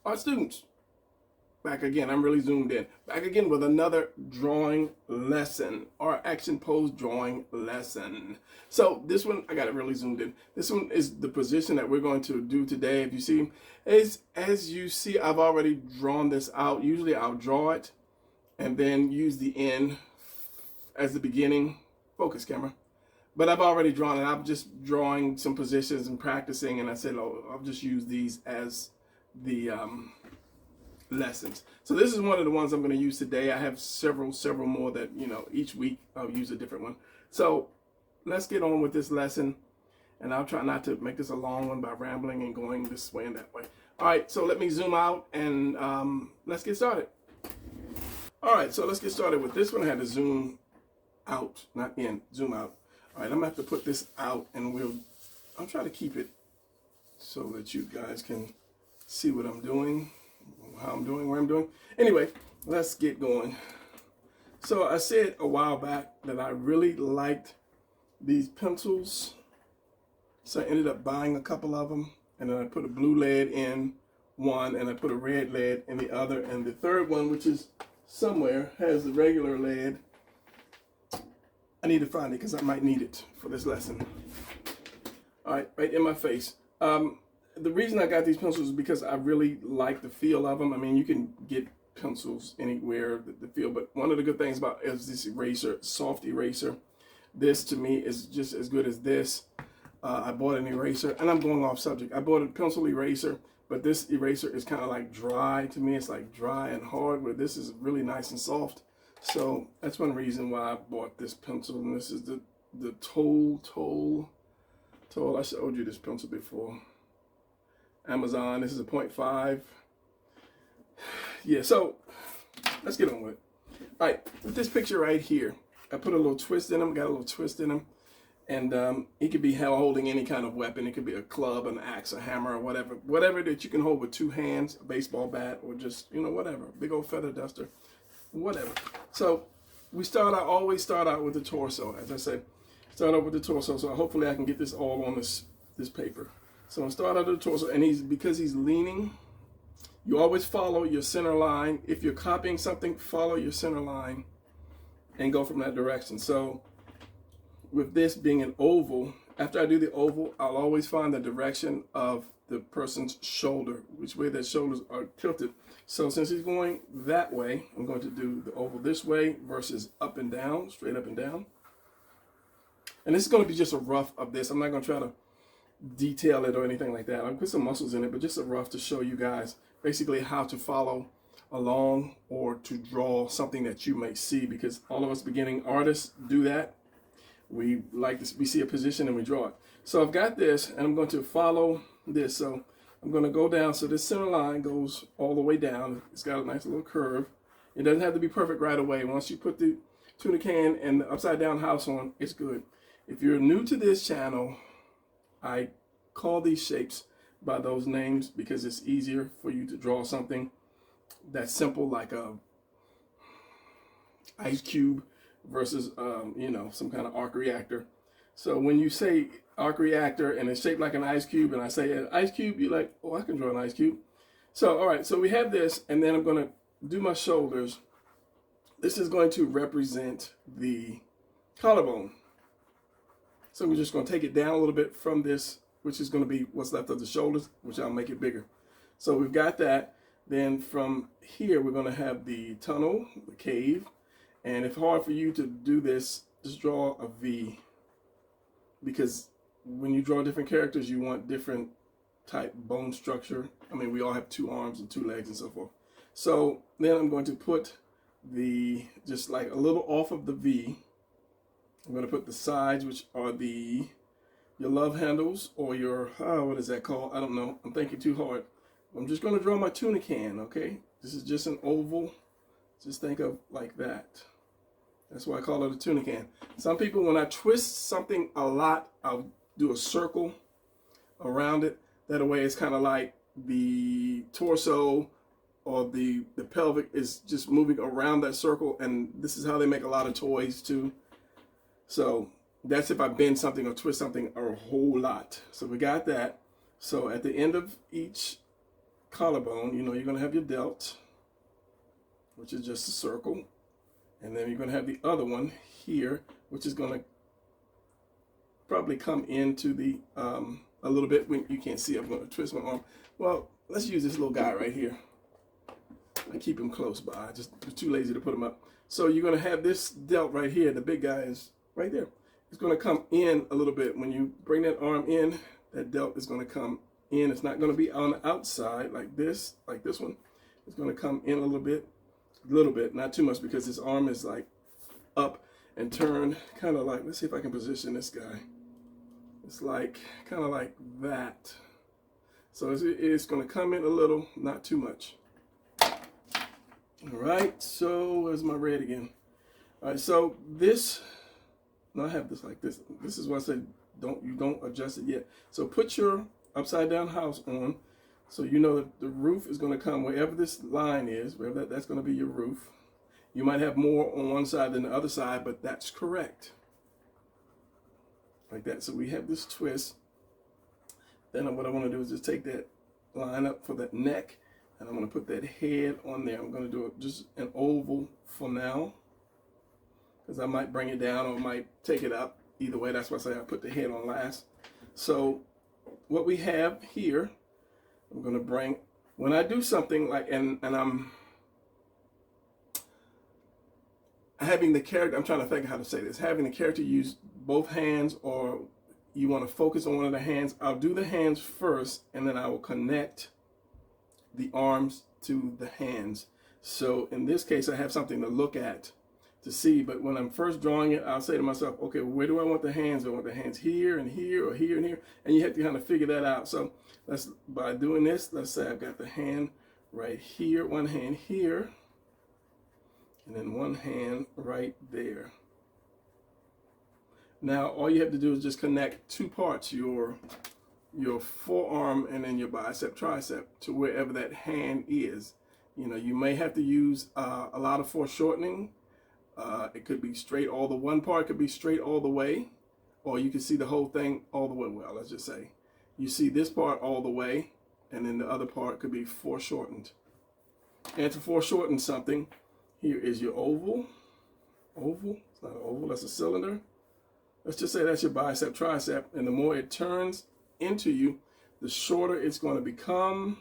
Art students, back again. I'm really zoomed in. Back again with another drawing lesson or action pose drawing lesson. So this one, I got it really zoomed in. This one is the position that we're going to do today. If you see, as you see, I've already drawn this out. Usually I'll draw it and then use the end as the beginning. Focus, camera. But I've already drawn it. I'm just drawing some positions and practicing, and I said, oh, I'll just use these as the lessons. So this is one of the ones I'm going to use today. I have several more that, each week I'll use a different one. So let's get on with this lesson, and I'll try not to make this a long one by rambling and going this way and that way. All right, so let me zoom out and let's get started. All right, so let's get started with this one. I had to zoom out, not in, zoom out. All right, I'm gonna have to put this out, and I'll try to keep it so that you guys can see what I'm doing, how I'm doing, where I'm doing. Anyway, let's get going. So I said a while back that I really liked these pencils, so I ended up buying a couple of them, and then I put a blue lead in one, and I put a red lead in the other, and the third one, which is somewhere, has the regular lead. I need to find it because I might need it for this lesson. All right, right in my face. The reason I got these pencils is because I really like the feel of them. I mean, you can get pencils anywhere, the feel, but one of the good things about is this eraser, soft eraser. This to me is just as good as this. I bought an eraser, and I'm going off subject. I bought a pencil eraser, but this eraser is kind of like dry to me. It's like dry and hard, where this is really nice and soft. So that's one reason why I bought this pencil, and this is the Toll. I showed you this pencil before. Amazon. This is a 0.5. Yeah, so let's get on with it. All right, with this picture right here, I put a little twist in them, got a little twist in them, and it could be holding any kind of weapon. It could be a club, an axe, a hammer, or whatever that you can hold with two hands, a baseball bat, or just, whatever, big old feather duster, whatever. So we always start out with the torso, as I said. Start out with the torso, so hopefully I can get this all on this paper. So I'm start out with the torso, and because he's leaning, you always follow your center line. If you're copying something, follow your center line and go from that direction. So with this being an oval, after I do the oval, I'll always find the direction of the person's shoulder, which way their shoulders are tilted. So since he's going that way, I'm going to do the oval this way versus up and down, straight up and down. And this is going to be just a rough of this. I'm not going to try to detail it or anything like that. I'll put some muscles in it, but just a rough to show you guys basically how to follow along or to draw something that you may see, because all of us beginning artists do that. We like this, we see a position and we draw it. So I've got this, and I'm going to follow this. So I'm going to go down. So this center line goes all the way down. It's got a nice little curve. It doesn't have to be perfect right away. Once you put the tuna can and the upside down house on, it's good. If you're new to this channel, I call these shapes by those names because it's easier for you to draw something that's simple, like a ice cube versus some kind of arc reactor. So when you say arc reactor and it's shaped like an ice cube, and I say an ice cube, you're like, oh, I can draw an ice cube. So all right, so we have this, and then I'm going to do my shoulders. This is going to represent the collarbone. So we're just going to take it down a little bit from this, which is going to be what's left of the shoulders, which I'll make it bigger. So we've got that. Then from here, we're going to have the tunnel, the cave. And if hard for you to do this, just draw a V. Because when you draw different characters, you want different type bone structure. I mean, we all have 2 arms and 2 legs and so forth. So then I'm going to put just like a little off of the V. I'm going to put the sides, which are your love handles, or your, what is that called? I don't know. I'm thinking too hard. I'm just going to draw my tuna can, okay? This is just an oval. Just think of like that. That's why I call it a tuna can. Some people, when I twist something a lot, I'll do a circle around it. That way it's kind of like the torso or the pelvic is just moving around that circle. And this is how they make a lot of toys too. So that's if I bend something or twist something a whole lot. So we got that. So at the end of each collarbone, you know, you're going to have your delt, which is just a circle. And then you're going to have the other one here, which is going to probably come into the, a little bit. When you can't see, I'm going to twist my arm. Well, let's use this little guy right here. I keep him close by. I just was too lazy to put him up. So you're going to have this delt right here. The big guy is right there. It's going to come in a little bit. When you bring that arm in, that delt is going to come in. It's not going to be on the outside like this one. It's going to come in a little bit, not too much, because his arm is like up and turned, kind of like, let's see if I can position this guy. It's like, kind of like that. So it's going to come in a little, not too much. All right, so where's my red again? All right, so this, no, I have this like this. This is what I said, you don't adjust it yet. So put your upside down house on, so you know that the roof is going to come wherever this line is, wherever that's going to be your roof. You might have more on one side than the other side, but that's correct. Like that. So we have this twist. Then what I want to do is just take that line up for that neck, and I'm going to put that head on there. I'm going to do just an oval for now, because I might bring it down or might take it up. Either way, that's why I say I put the head on last. So what we have here, I'm going to bring, when I do something like, and I'm having the character, I'm trying to think how to say this, having the character use both hands, or you want to focus on one of the hands, I'll do the hands first, and then I will connect the arms to the hands. So in this case, I have something to look at, to see. But when I'm first drawing it, I'll say to myself, okay, where do I want the hands? Do I want the hands here and here, or here and here? And you have to kind of figure that out. So by doing this, let's say I've got the hand right here, one hand here, and then one hand right there. Now, all you have to do is just connect two parts, your forearm and then your bicep, tricep, to wherever that hand is. You know, you may have to use a lot of foreshortening. It could be straight all the one part could be straight all the way, or you can see the whole thing all the way. Well, let's just say you see this part all the way, and then the other part could be foreshortened. And to foreshorten something, here is your oval. Oval, it's not an oval, that's a cylinder. Let's just say that's your bicep, tricep, and the more it turns into you, the shorter it's going to become.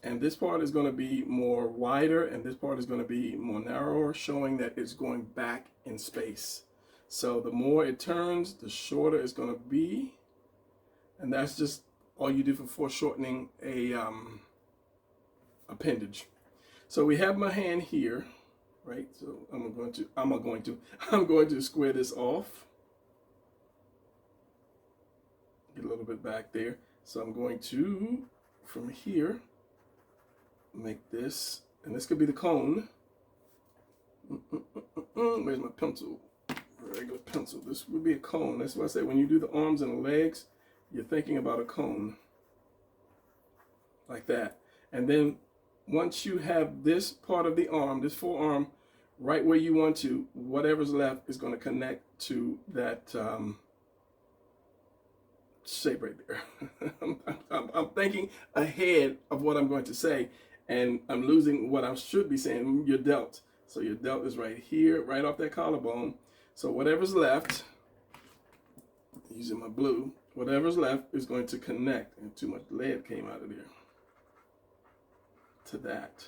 And this part is going to be more wider, and this part is going to be more narrower, showing that it's going back in space. So the more it turns, the shorter it's going to be. And that's just all you do for foreshortening a appendage. So we have my hand here, right? So I'm going to square this off. Get a little bit back there. So I'm going to, from here, make this, and this could be the cone. Where's my pencil? Regular pencil. This would be a cone. That's why I say when you do the arms and the legs, you're thinking about a cone. Like that. And then once you have this part of the arm, this forearm, right where you want to, whatever's left is going to connect to that shape right there. I'm thinking ahead of what I'm going to say, and I'm losing what I should be saying, your delt. So your delt is right here, right off that collarbone. So whatever's left, using my blue, whatever's left is going to connect, and too much lead came out of there, to that.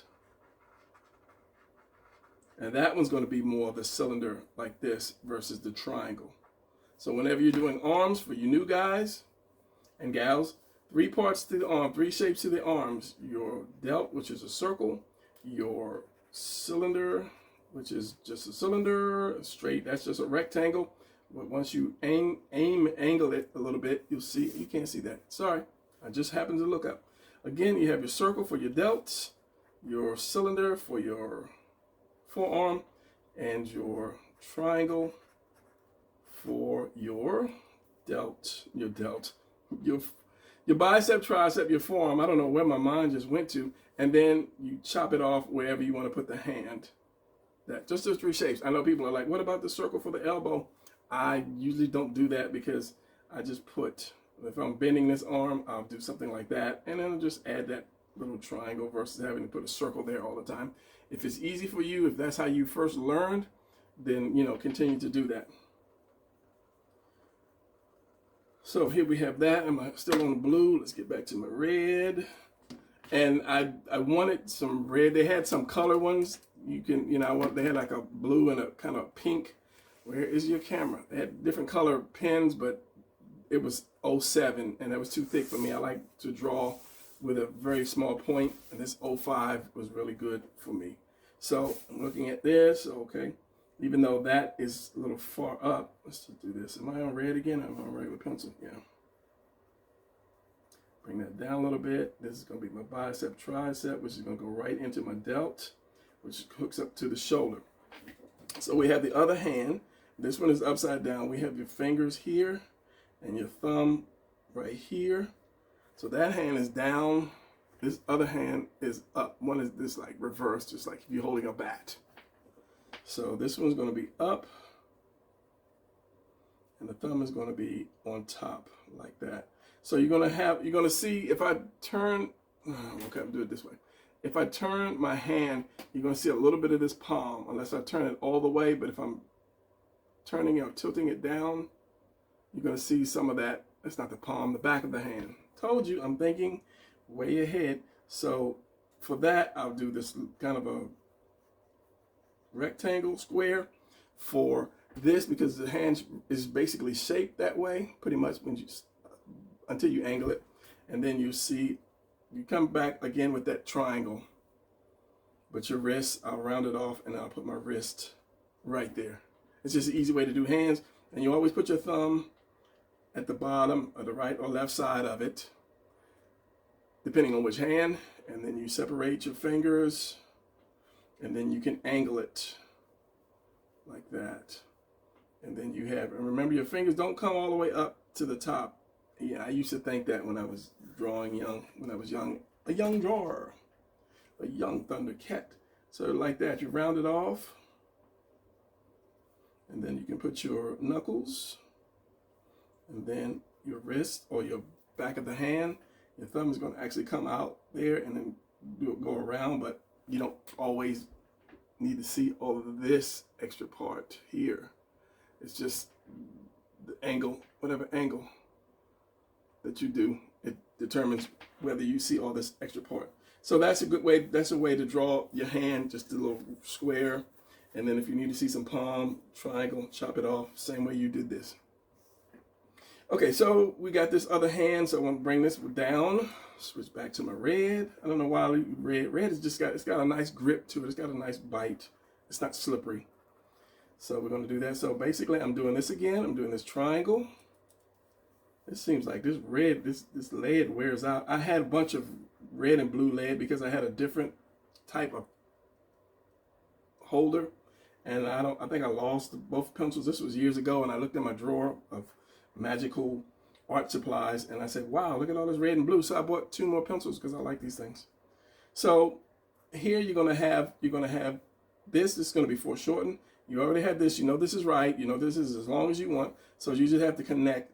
And that one's going to be more of a cylinder like this versus the triangle. So whenever you're doing arms, for you new guys and gals, 3 parts to the arm, 3 shapes to the arms. Your delt, which is a circle, your cylinder, which is just a cylinder, straight, that's just a rectangle. But once you angle it a little bit, you'll see, you can't see that. Sorry, I just happened to look up. Again, you have your circle for your delts, your cylinder for your forearm, and your triangle for your delt, your bicep, tricep, your forearm. I don't know where my mind just went to. And then you chop it off wherever you want to put the hand. That just those 3 shapes. I know people are like, what about the circle for the elbow? I usually don't do that because I just put If I'm bending this arm, I'll do something like that, and then I'll just add that little triangle versus having to put a circle there all the time. If it's easy for you, if that's how you first learned, then, you know, continue to do that. So here we have that. I'm still on the blue. Let's get back to my red. And I wanted some red. They had some color ones. You can, you know, they had like a blue and a kind of pink. Where is your camera? They had different color pens, but it was 07 and that was too thick for me. I like to draw with a very small point, and this 05 was really good for me. So I'm looking at this, okay. Even though that is a little far up, let's just do this. Am I on red again? I'm on regular pencil, yeah. Bring that down a little bit. This is gonna be my bicep, tricep, which is gonna go right into my delt, which hooks up to the shoulder. So we have the other hand. This one is upside down. We have your fingers here and your thumb right here. So that hand is down. This other hand is up. One is this like reverse, just like if you're holding a bat. So this one's going to be up, and the thumb is going to be on top like that. So you're going to see if I turn, okay, I'll do it this way. If I turn my hand, you're going to see a little bit of this palm, unless I turn it all the way. But if I'm turning it or tilting it down, you're going to see some of that. That's not the palm, the back of the hand. Told you, I'm thinking way ahead. So for that, I'll do this kind of a rectangle square for this, because the hand is basically shaped that way pretty much when you until you angle it, and then you see you come back again with that triangle. But your wrist, I'll round it off and I'll put my wrist right there. It's just an easy way to do hands, and you always put your thumb at the bottom or the right or left side of it, depending on which hand, and then you separate your fingers, and then you can angle it like that. And then you have, and remember your fingers don't come all the way up to the top. Yeah, I used to think that when I was drawing young, when I was young, a young drawer, a young Thundercat. So like that, you round it off, and then you can put your knuckles, and then your wrist or your back of the hand. Your thumb is going to actually come out there and then go around, but you don't always need to see all of this extra part here. It's just the angle, whatever angle that you do, it determines whether you see all this extra part. So that's a good way, that's a way to draw your hand, just a little square. And then if you need to see some palm, triangle, chop it off, same way you did this. Okay, so we got this other hand, so I want to bring this down, switch back to my red. I don't know why red. Red is just it's got a nice grip to it. It's got a nice bite. It's not slippery. So we're going to do that. So basically I'm doing this again. I'm doing this triangle. It seems like this red, this lead wears out. I had a bunch of red and blue lead because I had a different type of holder, and I think I lost both pencils. This was years ago, and I looked in my drawer of magical art supplies, and I said, wow, look at all this red and blue. So I bought 2 more pencils because I like these things. So here you're gonna have this is gonna be foreshortened. You already had this, you know this is right, you know this is as long as you want. So you just have to connect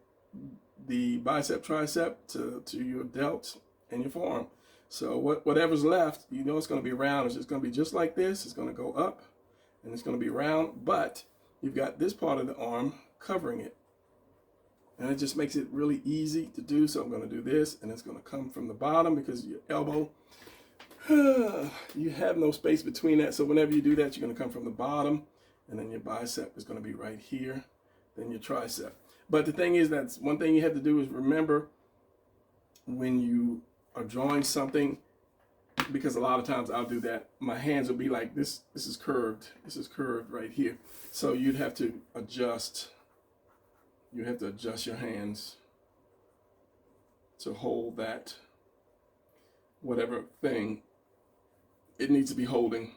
the bicep, tricep to your delt and your forearm. So whatever's left, you know it's gonna be round. It's just gonna be just like this. It's gonna go up and it's gonna be round, but you've got this part of the arm covering it. And it just makes it really easy to do. So I'm going to do this, and it's going to come from the bottom because your elbow, you have no space between that. So whenever you do that, you're going to come from the bottom, and then your bicep is going to be right here, then your tricep. But the thing is, that's one thing you have to do is remember when you are drawing something, because a lot of times I'll do that, my hands will be like this. This is curved. This is curved right here. So you'd have to adjust. You have to adjust your hands to hold that, whatever thing it needs to be holding.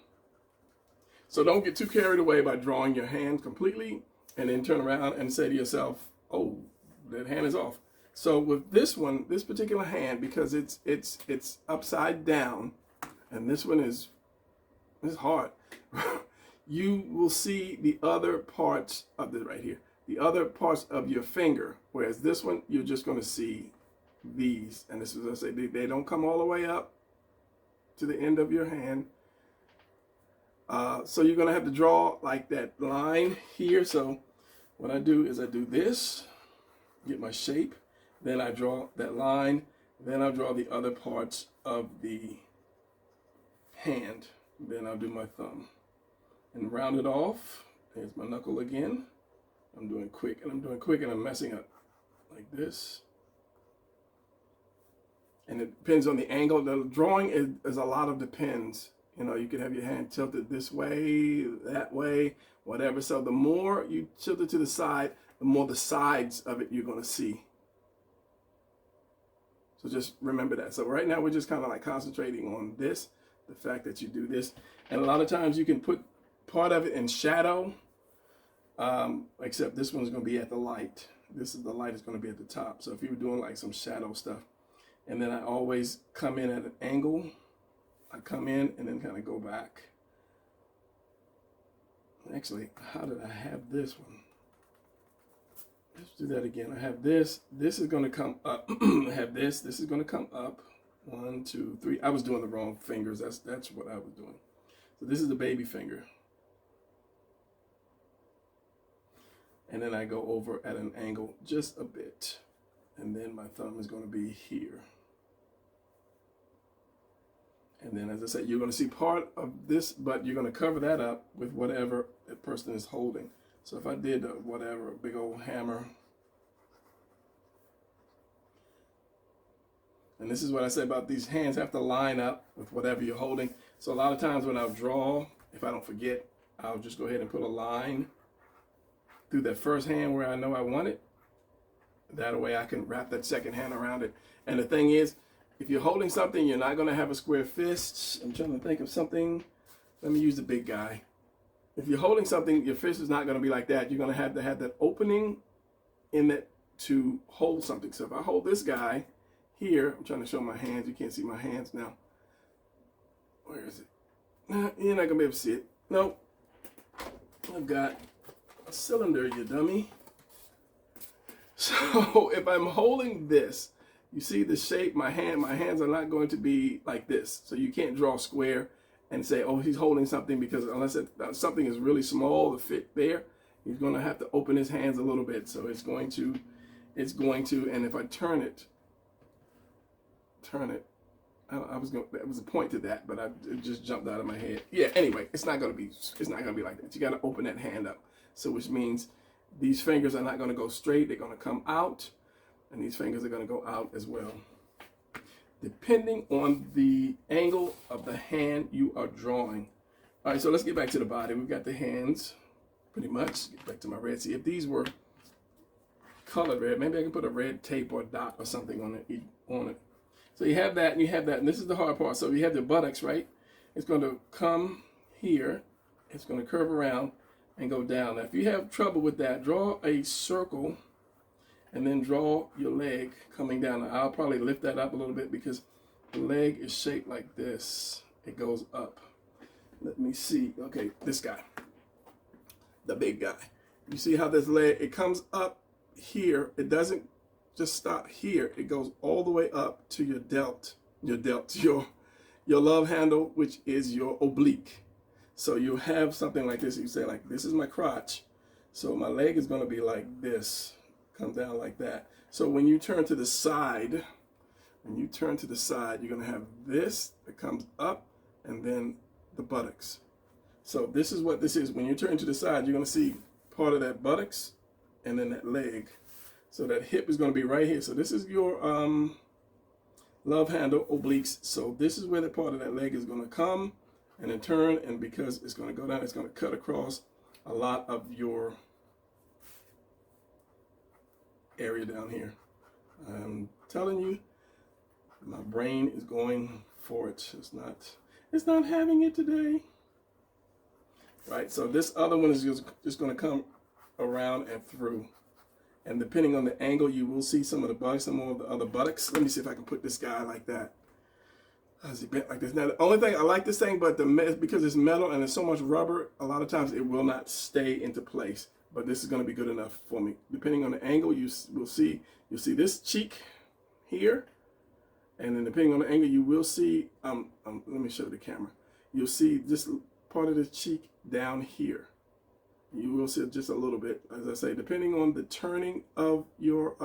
So don't get too carried away by drawing your hand completely and then turn around and say to yourself, oh, that hand is off. So with this one, this particular hand, because it's upside down, and this one is hard, you will see the other parts of it right here. the other parts of your finger. Whereas this one, you're just going to see these. And this is, I say, they don't come all the way up to the end of your hand. So you're going to have to draw like that line here. So what I do is I do this, get my shape, then I draw that line, then I'll draw the other parts of the hand. Then I'll do my thumb and round it off. There's my knuckle again. I'm doing quick and I'm messing up like this. And it depends on the angle. The drawing is a lot of depends. You know, you can have your hand tilted this way, that way, whatever. So the more you tilt it to the side, the more the sides of it you're going to see. So just remember that. So right now we're just kind of like concentrating on this, the fact that you do this. And a lot of times you can put part of it in shadow, except this one's going to be at the light. The light is going to be at the top. So if you were doing like some shadow stuff, and then I always come in at an angle. I come in and then kind of go back. Actually, how did I have this one? Let's do that again. I have this. This is going to come up. I have this. This is going to come up. 1, 2, 3. I was doing the wrong fingers. That's what I was doing. So this is the baby finger. And then I go over at an angle just a bit. And then my thumb is going to be here. And then, as I said, you're going to see part of this, but you're going to cover that up with whatever that person is holding. So if I did whatever, a big old hammer. And this is what I said about these hands have to line up with whatever you're holding. So a lot of times when I draw, if I don't forget, I'll just go ahead and put a line through that first hand where I know I want it. That way I can wrap that second hand around it. And the thing is, if you're holding something, you're not going to have a square fist. I'm trying to think of something. Let me use the big guy. If you're holding something, your fist is not going to be like that. You're going to have that opening in it to hold something. So if I hold this guy here, I'm trying to show my hands. You can't see my hands now. Where is it? You're not going to be able to see it. Nope. I've got a cylinder, you dummy. So if I'm holding this, you see the shape, my hands are not going to be like this. So you can't draw square and say, oh, he's holding something, because unless something is really small to fit there, he's going to have to open his hands a little bit. So it's going to, and if I turn it, that was a point to that, but it just jumped out of my head. Yeah, anyway, it's not going to be like that. You got to open that hand up. So which means these fingers are not going to go straight. They're going to come out. And these fingers are going to go out as well, depending on the angle of the hand you are drawing. All right, so let's get back to the body. We've got the hands, pretty much. Get back to my red. See, if these were colored red, maybe I can put a red tape or dot or something on it. So you have that, and you have that, and this is the hard part. So you have the buttocks, right? It's going to come here. It's going to curve around and go down. Now, if you have trouble with that, draw a circle. And then draw your leg coming down. I'll probably lift that up a little bit because the leg is shaped like this. It goes up. Let me see. Okay, this guy, the big guy. You see how this leg, it comes up here. It doesn't just stop here. It goes all the way up to your love handle, which is your oblique. So you have something like this. You say like, this is my crotch. So my leg is going to be like this. Come down like that. So when you turn to the side, you're going to have this that comes up and then the buttocks. So this is what this is. When you turn to the side, you're going to see part of that buttocks and then that leg. So that hip is going to be right here. So this is your love handle obliques. So this is where the part of that leg is going to come and then turn. And because it's going to go down, it's going to cut across a lot of your area down here. I'm telling you, my brain is going for it. It's not having it today. Right, so this other one is just going to come around and through. And depending on the angle, you will see some of the buttocks, some more of the other buttocks. Let me see if I can put this guy like that. As it bent like this. Now, the only thing I like this thing, but because it's metal and there's so much rubber, a lot of times it will not stay into place. But this is going to be good enough for me. Depending on the angle, you'll see this cheek here, and then depending on the angle, you will see. Let me show the camera. You'll see this part of the cheek down here. You will see just a little bit, as I say, depending on the turning of your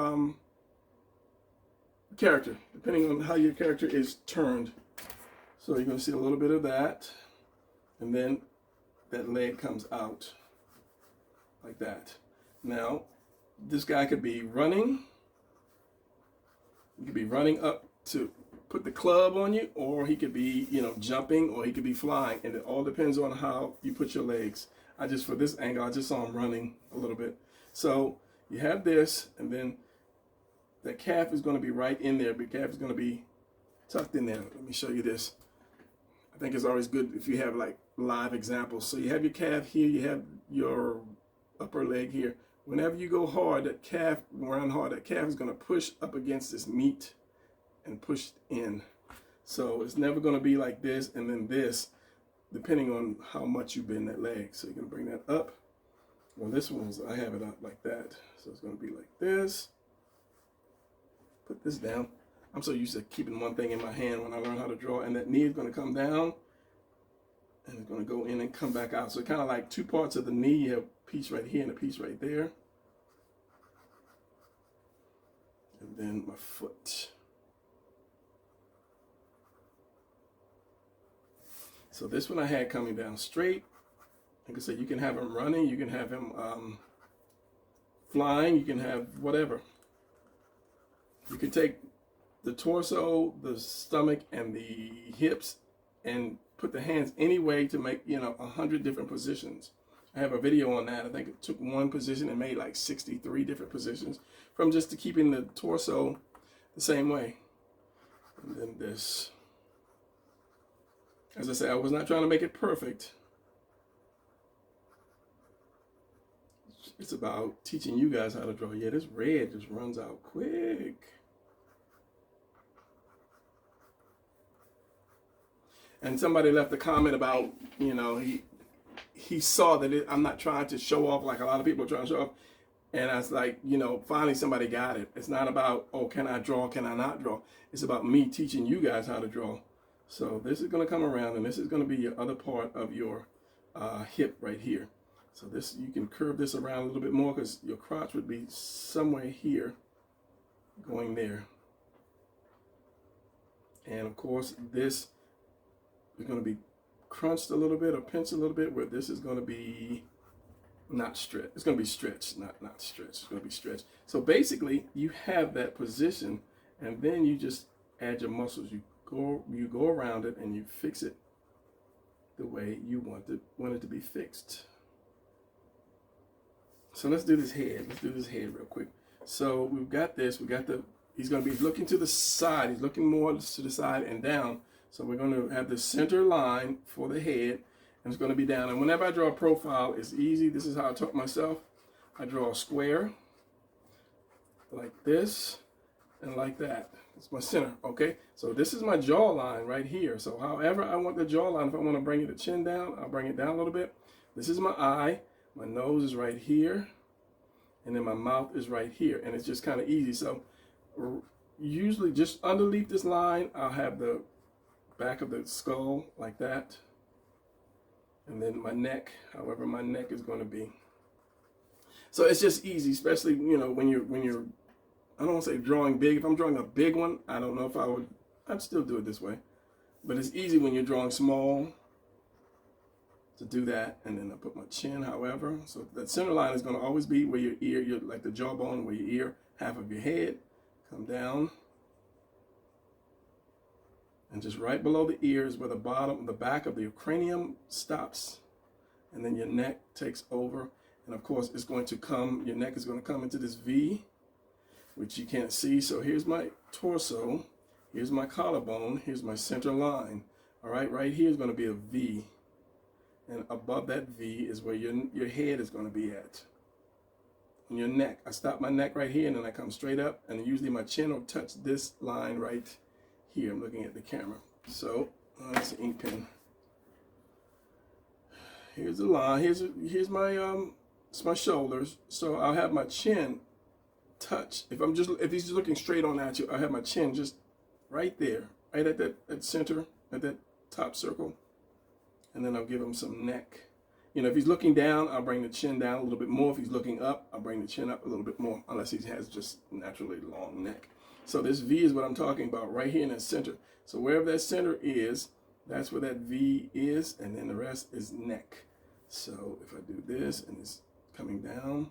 character, depending on how your character is turned. So you're going to see a little bit of that, and then that leg comes out like that. Now, this guy could be running. He could be running up to put the club on you, or he could be, jumping, or he could be flying, and it all depends on how you put your legs. For this angle, I just saw him running a little bit. So you have this, and then the calf is going to be right in there. The calf is going to be tucked in there. Let me show you this. I think it's always good if you have like live examples. So you have your calf here, you have your upper leg here. Whenever you go hard, that calf is going to push up against this meat and push in. So it's never going to be like this and then this, depending on how much you bend that leg. So you're going to bring that up. Well, I have it up like that. So it's going to be like this. Put this down. I'm so used to keeping one thing in my hand when I learn how to draw, and that knee is going to come down and it's going to go in and come back out. So kind of like two parts of the knee. You have a piece right here and a piece right there. And then my foot. So this one I had coming down straight. Like I said, you can have him running, you can have him flying, you can have whatever. You can take the torso, the stomach, and the hips and put the hands any way to make 100 different positions. I have a video on that. I think it took one position and made like 63 different positions from just to keeping the torso the same way. And then this. As I said, I was not trying to make it perfect. It's about teaching you guys how to draw. Yeah, this red just runs out quick. And somebody left a comment about, he saw that I'm not trying to show off like a lot of people are trying to show off. And I was like, finally somebody got it. It's not about, oh, can I draw, can I not draw? It's about me teaching you guys how to draw. So this is going to come around, and this is going to be your other part of your hip right here. So this, you can curve this around a little bit more because your crotch would be somewhere here going there. And of course, this is going to be crunched a little bit or pinched a little bit, where this is going to be not stretched. It's going to be stretched, not stretched. It's going to be stretched. So basically, you have that position, and then you just add your muscles. You go around it and you fix it the way you want it to be fixed. So let's do this head. Let's do this head real quick. So we've got this. He's going to be looking to the side. He's looking more to the side and down. So we're going to have the center line for the head, and it's going to be down. And whenever I draw a profile, it's easy. This is how I taught myself. I draw a square like this and like that. It's my center, okay? So this is my jawline right here. So however I want the jawline, if I want to bring the chin down, I'll bring it down a little bit. This is my eye. My nose is right here, and then my mouth is right here, and it's just kind of easy. So usually just underneath this line, I'll have the back of the skull like that, and then my neck, however my neck is going to be. So it's just easy, especially when you're I don't want to say drawing big. If I'm drawing a big one, I don't know if I'd still do it this way, but it's easy when you're drawing small to do that. And then I put my chin, however. So that center line is going to always be where your ear, like the jawbone, where your ear, half of your head, come down. And just right below the ear is where the back of the cranium stops. And then your neck takes over. And of course, your neck is going to come into this V, which you can't see. So here's my torso. Here's my collarbone. Here's my center line. All right here is going to be a V. And above that V is where your head is going to be at. And your neck. I stop my neck right here, and then I come straight up. And usually my chin will touch this line right here. I'm looking at the camera. So that's the ink pen. Here's the line. Here's my it's my shoulders. So I'll have my chin touch. If he's just looking straight on at you, I have my chin just right there, right at that center, at that top circle, and then I'll give him some neck. You know, if he's looking down, I'll bring the chin down a little bit more. If he's looking up, I'll bring the chin up a little bit more, unless he has just naturally long neck. So this V is what I'm talking about right here in the center. So wherever that center is, that's where that V is, and then the rest is neck. So if I do this and it's coming down,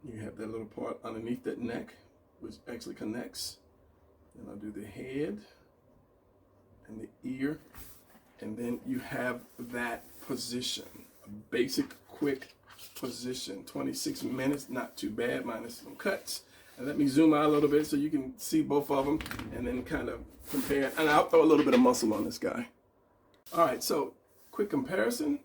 you have that little part underneath that neck, which actually connects. Then I'll do the head and the ear, and then you have that position, a basic, quick position. 26 minutes, not too bad, minus some cuts. And let me zoom out a little bit so you can see both of them, and then kind of compare. And I'll throw a little bit of muscle on this guy. All right, so quick comparison.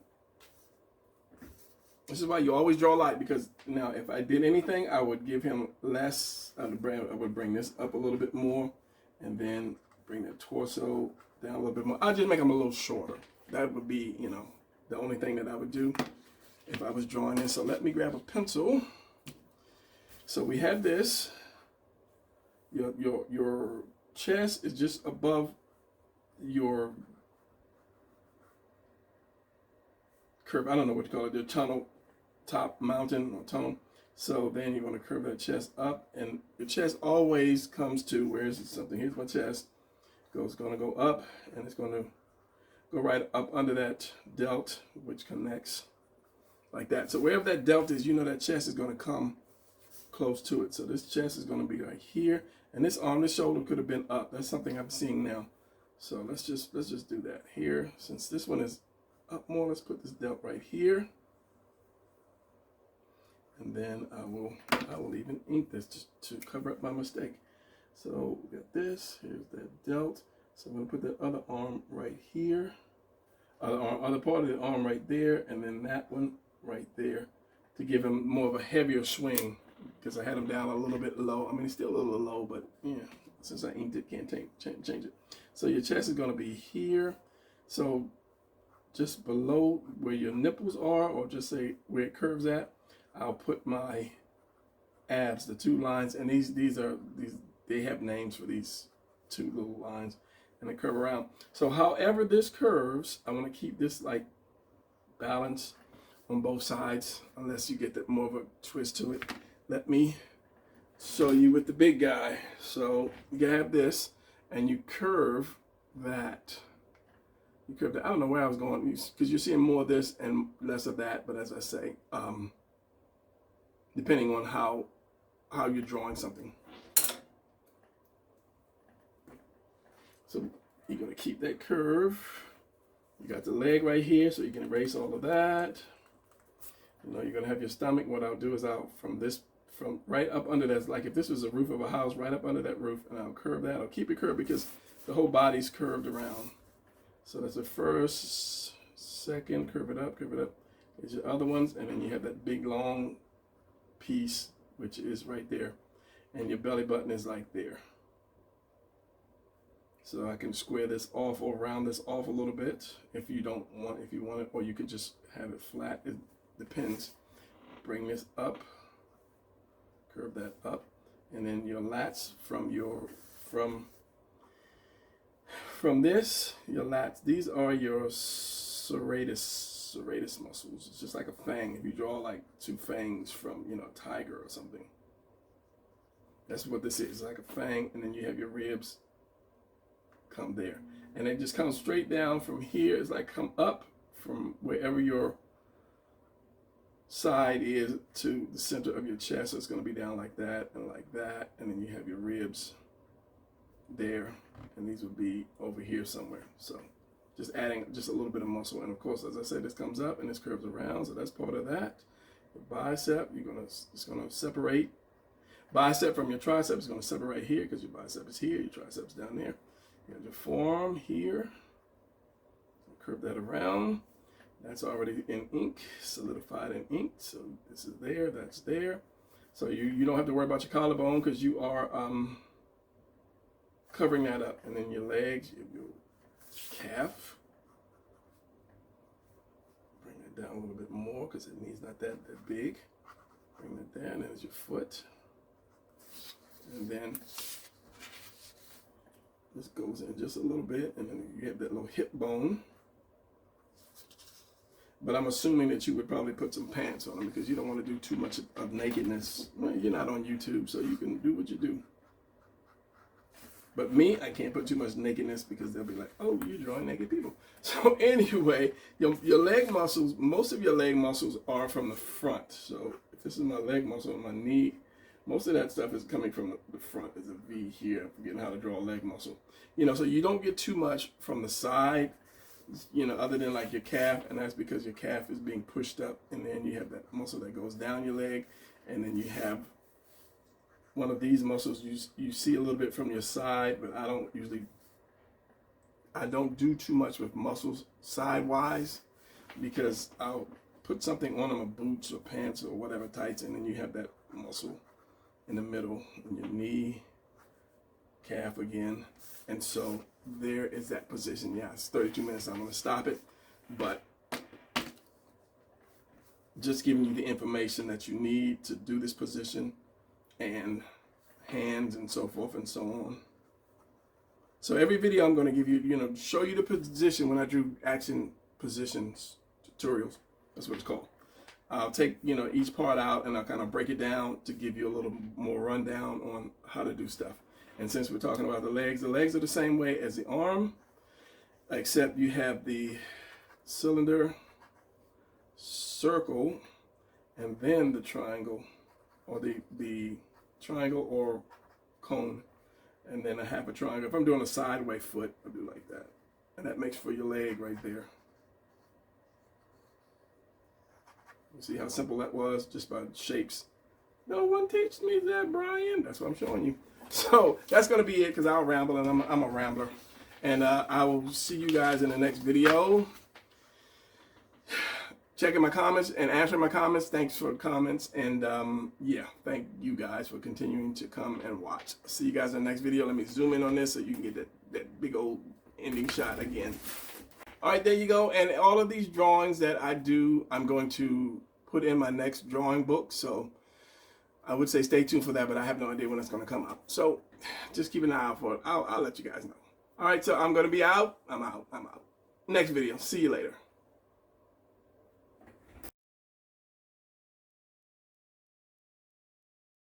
This is why you always draw light, because now if I did anything, I would give him less. I would bring this up a little bit more, and then bring the torso down a little bit more. I'll just make him a little shorter. That would be, you know, the only thing that I would do if I was drawing this. So let me grab a pencil. So we have this. Your chest is just above your curve. I don't know what you call it. The tunnel. Top mountain or tunnel. So then you're going to curve that chest up, and your chest always comes to, where is it? Something. Here's my chest. It's going to go up, and it's going to go right up under that delt, which connects like that. So wherever that delt is, you know that chest is going to come close to it. So this chest is going to be right here, and this arm, this shoulder could have been up. That's something I'm seeing now. So let's just do that here. Since this one is up more, let's put this delt right here. And then I will even ink this just to cover up my mistake. So we got this, here's that delt. So I'm gonna put that other arm right here, other part of the arm right there, and then that one right there to give him more of a heavier swing, because I had him down a little bit low. I mean, he's still a little low, but yeah, since I inked it, can't change it. So your chest is gonna be here. So just below where your nipples are, or just say where it curves at, I'll put my abs, the two lines, and these they have names for these two little lines, and they curve around. So however this curves, I want to keep this like balanced on both sides, unless you get that more of a twist to it. Let me show you with the big guy. So you have this, and you curve that. You curve that. I don't know where I was going, because you're seeing more of this and less of that. But as I say, depending on how you're drawing something. So you're going to keep that curve. You got the leg right here, so you can erase all of that. You know, you're going to have your stomach. What I'll do is from right up under that, like if this was a roof of a house, right up under that roof, and I'll curve that. I'll keep it curved because the whole body's curved around. So that's the first, second, curve it up. Here's your other ones, and then you have that big long piece, which is right there, and your belly button is like there. So I can square this off or round this off a little bit if you want it, or you can just have it flat. It depends. Bring this up, curve that up, and then your lats from this, your lats. These are your serratus muscles. It's just like a fang. If you draw like two fangs from, you know, a tiger or something, that's what this is. It's like a fang, and then you have your ribs come there, and it just comes straight down from here. It's like come up from wherever your side is to the center of your chest. So it's going to be down like that, and then you have your ribs there, and these would be over here somewhere. So just adding just a little bit of muscle, and of course, as I said, this comes up and this curves around, so that's part of that. Your bicep, it's gonna separate. Bicep from your tricep is gonna separate here, because your bicep is here, your triceps down there. You have your forearm here. Curve that around. That's already in ink, solidified in ink. So this is there, that's there. So you don't have to worry about your collarbone, because you are covering that up. And then your legs, your calf. Bring that down a little bit more because it needs not that big. Bring that down. There's your foot. And then this goes in just a little bit. And then you have that little hip bone. But I'm assuming that you would probably put some pants on them because you don't want to do too much of nakedness. Well, you're not on YouTube, so you can do what you do. But me, I can't put too much nakedness because they'll be like, oh, you're drawing naked people. So anyway, your leg muscles, most of your leg muscles are from the front. So if this is my leg muscle on my knee, most of that stuff is coming from the front. There's a V here. I'm forgetting how to draw a leg muscle. So you don't get too much from the side, other than like your calf, and that's because your calf is being pushed up, and then you have that muscle that goes down your leg, and then you have one of these muscles you see a little bit from your side, but I don't do too much with muscles sidewise because I'll put something on them, boots or pants or whatever, tights, and then you have that muscle in the middle in your knee, calf again, and so there is that position. Yeah, it's 32 minutes. I'm going to stop it, but just giving you the information that you need to do this position and hands and so forth and so on. So every video I'm going to give you, show you the position when I do action positions tutorials. That's what it's called. I'll take, each part out and I'll kind of break it down to give you a little more rundown on how to do stuff. And since we're talking about the legs are the same way as the arm, except you have the cylinder, circle, and then the triangle, or the triangle or cone, and then a half a triangle. If I'm doing a sideway foot, I'll do like that. And that makes for your leg right there. You see how simple that was, just by shapes. No one teach me that, Brian. That's what I'm showing you. So that's going to be it because I'll ramble, and I'm a rambler. And I will see you guys in the next video. Checking my comments and answering my comments. Thanks for the comments. And yeah, thank you guys for continuing to come and watch. See you guys in the next video. Let me zoom in on this so you can get that big old ending shot again. All right, there you go. And all of these drawings that I do, I'm going to put in my next drawing book. So I would say stay tuned for that, but I have no idea when it's going to come out. So just keep an eye out for it. I'll let you guys know. All right, so I'm going to be out. I'm out. Next video. See you later.